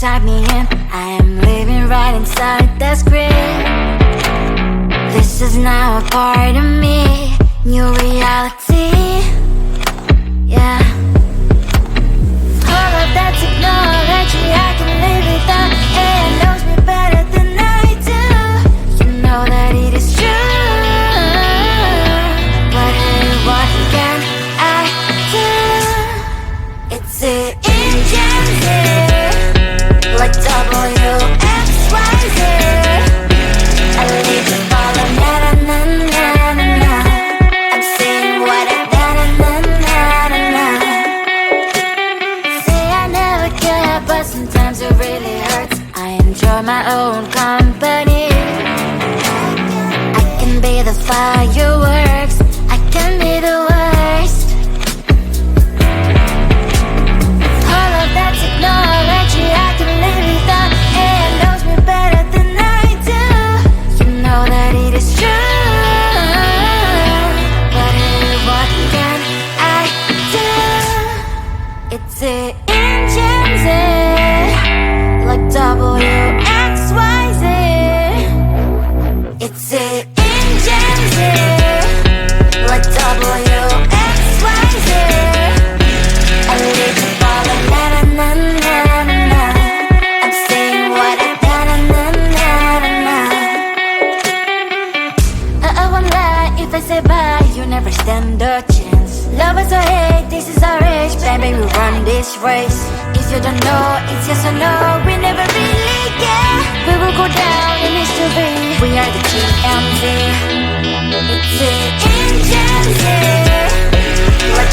type me in. I am living right inside the script. This is now a part of me, new reality. Yeah. All of that technology I can live without. It knows me better than I do. You know that it is true. But hey, what can I do? It's the engines here, like WXYZ. I leave you falling, na na na na na na. I'm saying what I na na na na na na. Say I never care, but sometimes it really hurts. I enjoy my own company. I can be the fireworks, I can be the worst. All of that technology I can live without. It knows me better than I do. You know that it is true. But hey, what can I do? It's the engines, like WXYZ. It's the engines, like WXYZ. I live you falling, na na na na na na. I'm saying what I na na na na na na. I won't lie if I say bye, you never stand a chance. Love us or hate, this is our age, baby, we run this race. If you don't know, it's yes or no, we never really care. We will go down in history, we are the TMZ. It's the engines, like